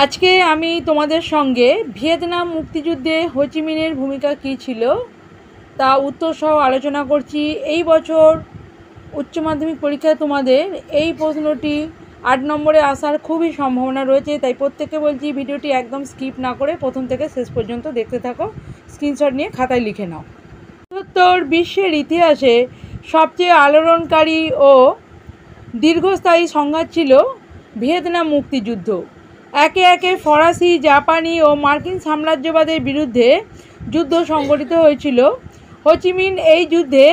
আজকে আমি তোমাদের সঙ্গে ভিয়েতনাম মুক্তিযুদ্ধে হোচিমিনের ভূমিকা কী ছিল তা উত্তর সহ আলোচনা করছি। এই বছর উচ্চ মাধ্যমিক পরীক্ষায় তোমাদের এই প্রশ্নটি 8 নম্বরে আসার খুবই সম্ভাবনা রয়েছে, তাই প্রত্যেককে বলছি ভিডিওটি একদম স্কিপ না করে প্রথম থেকে শেষ পর্যন্ত দেখতে থাকো, স্ক্রিনশট নিয়ে খাতায় লিখে নাও। উত্তর বিশ্বের ইতিহাসে সবচেয়ে আলোড়নকারী ও দীর্ঘস্থায়ী সংঘাত ছিল ভিয়েতনাম মুক্তিযুদ্ধ। একে একে ফরাসি, জাপানি ও মার্কিন সাম্রাজ্যবাদের বিরুদ্ধে যুদ্ধ সংগঠিত হয়েছিল। হোচিমিন এই যুদ্ধে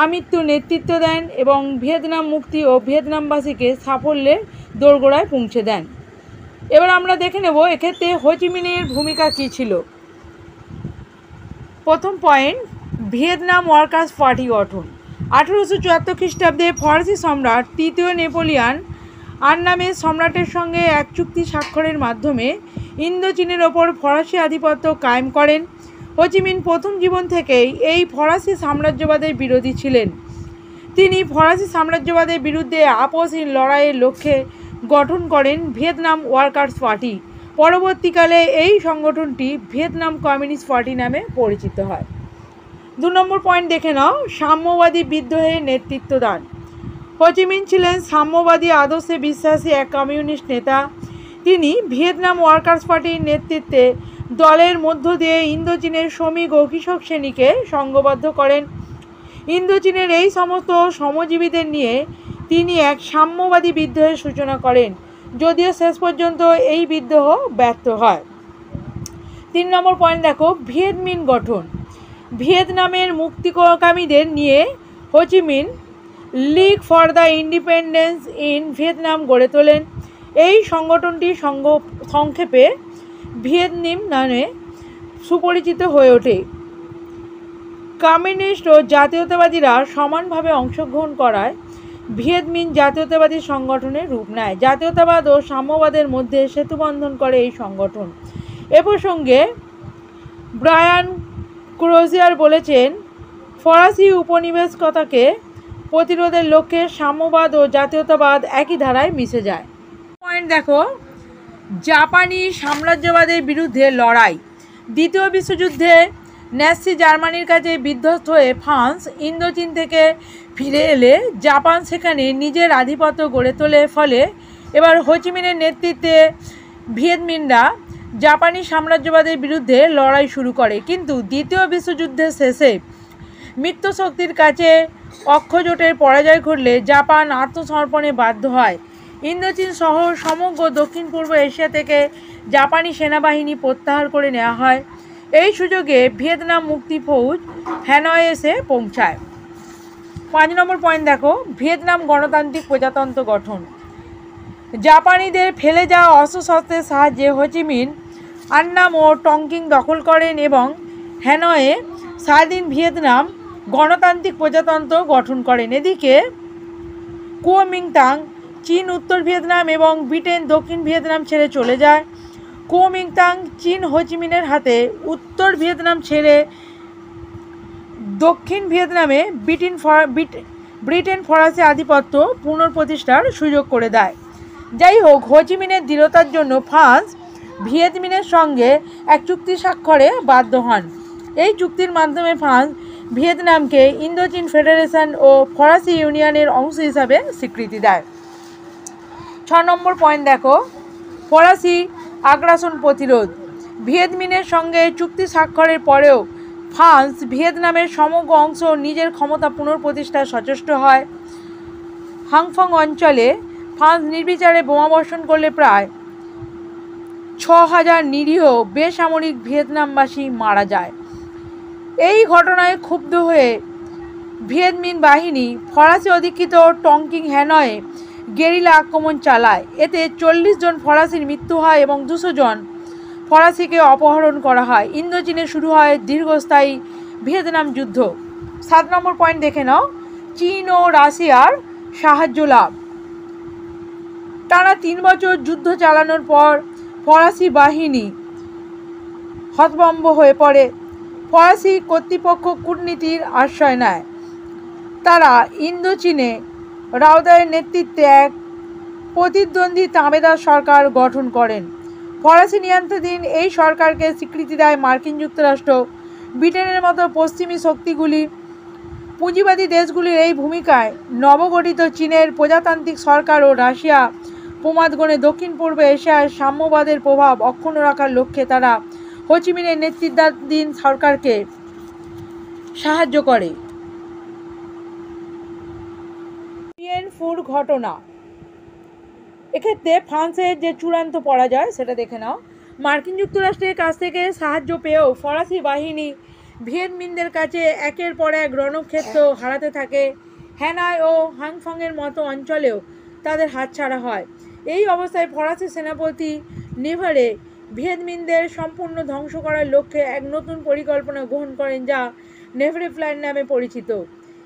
আমৃত্যু নেতৃত্ব দেন এবং ভিয়েতনাম মুক্তি ও ভিয়েতনামবাসীকে সাফল্যের দোরগোড়ায় পৌঁছে দেন। এবার আমরা দেখে নেব এক্ষেত্রে হোচিমিনের ভূমিকা কী ছিল। প্রথম পয়েন্ট, ভিয়েতনাম ওয়ার্কার্স পার্টি গঠন। 1874 খ্রিস্টাব্দে ফরাসি সম্রাট তৃতীয় নেপোলিয়ান আন্নামের সম্রাটের সঙ্গে এক চুক্তি স্বাক্ষরের মাধ্যমে ইন্দোচীনের ওপর ফরাসি আধিপত্য কায়েম করেন। হোচিমিন প্রথম জীবন থেকেই এই ফরাসি সাম্রাজ্যবাদের বিরোধী ছিলেন। তিনি ফরাসি সাম্রাজ্যবাদের বিরুদ্ধে আপোষহীন লড়াইয়ের লক্ষ্যে গঠন করেন ভিয়েতনাম ওয়ার্কার্স পার্টি। পরবর্তীকালে এই সংগঠনটি ভিয়েতনাম কমিউনিস্ট পার্টি নামে পরিচিত হয়। 2 নম্বর পয়েন্ট দেখে নাও, সাম্যবাদী বিদ্রোহে নেতৃত্ব দান। হোচিমিন ছিলেন সাম্যবাদী আদর্শে বিশ্বাসী এক কমিউনিস্ট নেতা। তিনি ভিয়েতনাম ওয়ার্কার্স পার্টির নেতৃত্বে দলের মধ্য দিয়ে ইন্দোচীনের শ্রমিক ও কৃষক শ্রেণীকে সংঘবদ্ধ করেন। ইন্দোচীনের এই সমস্ত শ্রমজীবীদের নিয়ে তিনি এক সাম্যবাদী বিদ্রোহের সূচনা করেন, যদিও শেষ পর্যন্ত এই বিদ্রোহ ব্যর্থ হয়। 3 নম্বর পয়েন্ট দেখো, ভিয়েতমিন গঠন। ভিয়েতনামের মুক্তিকামীদের নিয়ে Ho Chi Minh league for the independence in Vietnam গড়ে তোলেন। এই সংগঠনটি সংক্ষেপে ভিয়েতমিন নামে সুপরিচিত হয়ে ওঠে। কমিউনিস্ট ও জাতীয়তাবাদীরা সমানভাবে অংশগ্রহণ করায় ভিয়েতমিন জাতীয়তাবাদী সংগঠনের রূপ নেয়। জাতীয়তাবাদ ও সাম্যবাদের মধ্যে সেতুবন্ধন করে এই সংগঠন। এ প্রসঙ্গে ব্রায়ান ক্রোজিয়ার বলেছেন, ফরাসি উপনিবেশিকতাকে প্রতিরোধের লক্ষ্যে সাম্যবাদ ও জাতীয়তাবাদ একই ধারায় মিশে যায়। পয়েন্ট দেখো, জাপানি সাম্রাজ্যবাদের বিরুদ্ধে লড়াই। দ্বিতীয় বিশ্বযুদ্ধে নাৎসি জার্মানির কাছে বিধ্বস্ত হয়ে ফ্রান্স ইন্দোচীন থেকে ফিরে এলে জাপান সেখানে নিজের আধিপত্য গড়ে তোলে। ফলে এবার হোচিমিনের নেতৃত্বে ভিয়েতমিনরা জাপানি সাম্রাজ্যবাদের বিরুদ্ধে লড়াই শুরু করে, কিন্তু দ্বিতীয় বিশ্বযুদ্ধের শেষে মিত্রশক্তির কাছে অক্ষজোটের পরাজয় ঘটলে জাপান আত্মসমর্পণে বাধ্য হয়। ইন্দোচীন সহ সমগ্র দক্ষিণ পূর্ব এশিয়া থেকে জাপানি সেনাবাহিনী প্রত্যাহার করে নেওয়া হয়। এই সুযোগে ভিয়েতনাম মুক্তি ফৌজ হ্যানয়ে এসে পৌঁছায়। 5 নম্বর পয়েন্ট দেখো, ভিয়েতনাম গণতান্ত্রিক প্রজাতন্ত্র গঠন। জাপানিদের ফেলে যাওয়া অস্ত্রশস্ত্রের সাহায্যে হোচিমিন আন্নাম ও টংকিং দখল করেন এবং হ্যানয়ে স্বাধীন ভিয়েতনাম গণতান্ত্রিক প্রজাতন্ত্র গঠন করেন। এদিকে কুওমিন্টাং চীন উত্তর ভিয়েতনাম এবং ব্রিটেন দক্ষিণ ভিয়েতনাম ছেড়ে চলে যায়। কুওমিন্টাং চীন হোচিমিনের হাতে উত্তর ভিয়েতনাম ছেড়ে দক্ষিণ ভিয়েতনামে ব্রিটেন ফরাসি আধিপত্য পুনঃপ্রতিষ্ঠার সুযোগ করে দেয়। যাই হোক, হোচিমিনের দৃঢ়তার জন্য ফ্রান্স ভিয়েতমিনের সঙ্গে এক চুক্তি স্বাক্ষরে বাধ্য হন। এই চুক্তির মাধ্যমে ফ্রান্স ভিয়েতনামকে ইন্দোচীন ফেডারেশন ও ফরাসি ইউনিয়নের অংশ হিসাবে স্বীকৃতি দেয়। 6 নম্বর পয়েন্ট দেখো, ফরাসি আগ্রাসন প্রতিরোধ। ভিয়েতমিনের সঙ্গে চুক্তি স্বাক্ষরের পরেও ফ্রান্স ভিয়েতনামের সমগ্র অংশ নিজের ক্ষমতা পুনঃপ্রতিষ্ঠায় সচেষ্ট হয়। হাংফং অঞ্চলে ফ্রান্স নির্বিচারে বোমাবর্ষণ করলে প্রায় 6000 নিরীহ বেসামরিক ভিয়েতনামবাসী মারা যায়। এই ঘটনায় ক্ষুব্ধ হয়ে ভিয়েতমিন বাহিনী ফরাসি অধিকৃত টংকিং হ্যানয়ে গেরিলা আক্রমণ চালায়। এতে 40 জন ফরাসির মৃত্যু হয় এবং 200 জন ফরাসিকে অপহরণ করা হয়। ইন্দোচীনে শুরু হয় দীর্ঘস্থায়ী ভিয়েতনাম যুদ্ধ। 7 নম্বর পয়েন্ট দেখে নাও, চীন ও রাশিয়ার সাহায্য লাভ। টানা 3 বছর যুদ্ধ চালানোর পর ফরাসি বাহিনী হতভম্ব হয়ে পড়ে। ফরাসি কর্তৃপক্ষ কূটনীতির আশ্রয় নেয়। তারা ইন্দোচীনে রাওদারের নেতৃত্বে এক প্রতিদ্বন্দ্বী তাবেদার সরকার গঠন করেন। ফরাসি নিয়ন্ত্রণাধীন এই সরকারকে স্বীকৃতি দেয় মার্কিন যুক্তরাষ্ট্র। ব্রিটেনের মতো পশ্চিমী শক্তিগুলি পুঁজিবাদী দেশগুলির এই ভূমিকায় নবগঠিত চীনের প্রজাতান্ত্রিক সরকার ও রাশিয়া প্রমাদগণে দক্ষিণ পূর্ব এশিয়ায় সাম্যবাদের প্রভাব অক্ষুণ্ণ রাখার লক্ষ্যে তারা হোচিমিনের নেতৃত্বাধীন সরকারকে সাহায্য করে। দিয়েন ফুর ঘটনা, এক্ষেত্রে ফ্রান্সের যে চূড়ান্ত পরাজয় সেটা দেখে নাও। মার্কিন যুক্তরাষ্ট্রের কাছ থেকে সাহায্য পেয়েও ফরাসি বাহিনী ভিয়েতমিনদের কাছে একের পর এক রণক্ষেত্র হারাতে থাকে। হ্যানাই ও হাংফংয়ের মতো অঞ্চলেও তাদের হাতছাড়া হয়। এই অবস্থায় ফরাসি সেনাপতি নেভারে ভিয়েতমিনদের সম্পূর্ণ ধ্বংস করার লক্ষ্যে এক নতুন পরিকল্পনা গ্রহণ করেন, যা নেভারে প্ল্যান নামে পরিচিত।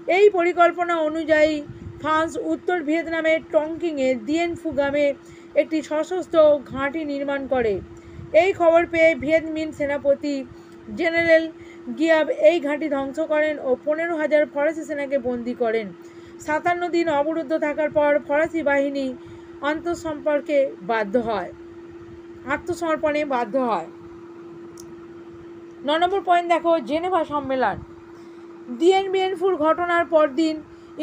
এই পরিকল্পনা অনুযায়ী ফ্রান্স উত্তর ভিয়েতনামের টংকিংয়ে দিয়েন ফু গ্রামে একটি সশস্ত্র ঘাঁটি নির্মাণ করে। এই খবর পেয়ে ভিয়েতমিন সেনাপতি জেনারেল গিয়াব এই ঘাঁটি ধ্বংস করেন ও 15,000 ফরাসি সেনাকে বন্দী করেন। 57 দিন অবরুদ্ধ থাকার পর ফরাসি বাহিনী আত্মসমর্পণে বাধ্য হয়। 9 নম্বর পয়েন্ট দেখো, জেনেভা সম্মেলন। দিয়েন বিয়েন ফুর ঘটনার পরদিন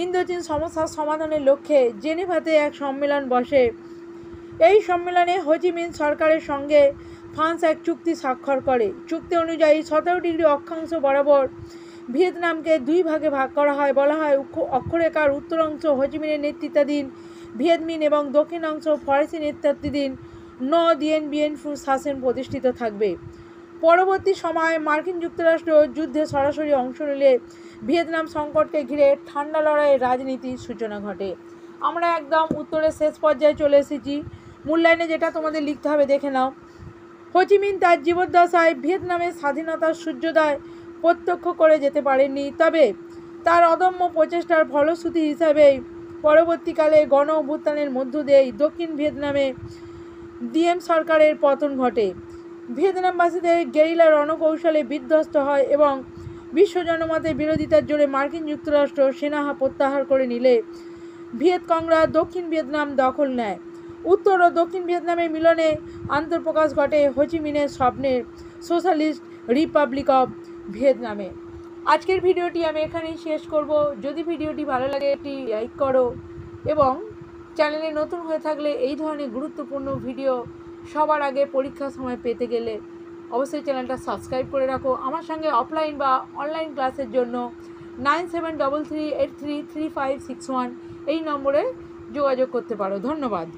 ইন্দোচীন সমস্যার সমাধানের লক্ষ্যে জেনেভাতে এক সম্মেলন বসে। এই সম্মেলনে হোচিমিন সরকারের সঙ্গে ফ্রান্স এক চুক্তি স্বাক্ষর করে। চুক্তি অনুযায়ী 17 ডিগ্রি অক্ষাংশ বরাবর ভিয়েতনামকে 2 ভাগে ভাগ করা হয়। বলা হয়, অক্ষরেখার উত্তর অংশ হোচিমিনের নেতৃত্বাধীন ভিয়েতমিন এবং দক্ষিণ অংশ ফরাসি নেতৃত্বাধীন দিয়েন বিয়েন ফুর শাসন প্রতিষ্ঠিত থাকবে। পরবর্তী সময়ে মার্কিন যুক্তরাষ্ট্র যুদ্ধে সরাসরি অংশ নিলে ভিয়েতনাম সংকটকে ঘিরে ঠান্ডা লড়াইয়ের রাজনীতির সূচনা ঘটে। আমরা একদম উত্তরের শেষ পর্যায়ে চলে এসেছি। মূল্যায়নে যেটা তোমাদের লিখতে হবে দেখে নাও। হোচিমিন তার জীবদ্দশায় ভিয়েতনামের স্বাধীনতার সূর্যোদয় প্রত্যক্ষ করে যেতে পারেননি, তবে তার অদম্য প্রচেষ্টার ফলশ্রুতি হিসাবেই পরবর্তীকালে গণ অভ্যুত্থানের মধ্য দিয়েই দক্ষিণ ভিয়েতনামে দিয়েম সরকারের পতন ঘটে। ভিয়েতনামবাসীদের গেরিলা রণকৌশলে বিধ্বস্ত হয় এবং বিশ্ব জনমতের বিরোধিতার জোরে মার্কিন যুক্তরাষ্ট্র সেনা প্রত্যাহার করে নিলে ভিয়েতকংরা দক্ষিণ ভিয়েতনাম দখল নেয়। উত্তর ও দক্ষিণ ভিয়েতনামের মিলনে আন্তঃপ্রকাশ ঘটে হোচিমিনের স্বপ্নের সোশ্যালিস্ট রিপাবলিক অফ ভিয়েতনামে। আজকের ভিডিওটি আমি এখানেই শেষ করব। যদি ভিডিওটি ভালো লাগে একটি লাইক করো এবং চ্যানেলে নতুন হয়ে থাকলে এই ধরনের গুরুত্বপূর্ণ ভিডিও সবার আগে পরীক্ষার সময় পেতে গেলে অবশ্যই চ্যানেলটা সাবস্ক্রাইব করে রাখো। আমার সঙ্গে অফলাইন বা অনলাইন ক্লাসের জন্য 9733833561 এই নম্বরে যোগাযোগ করতে পারো। ধন্যবাদ।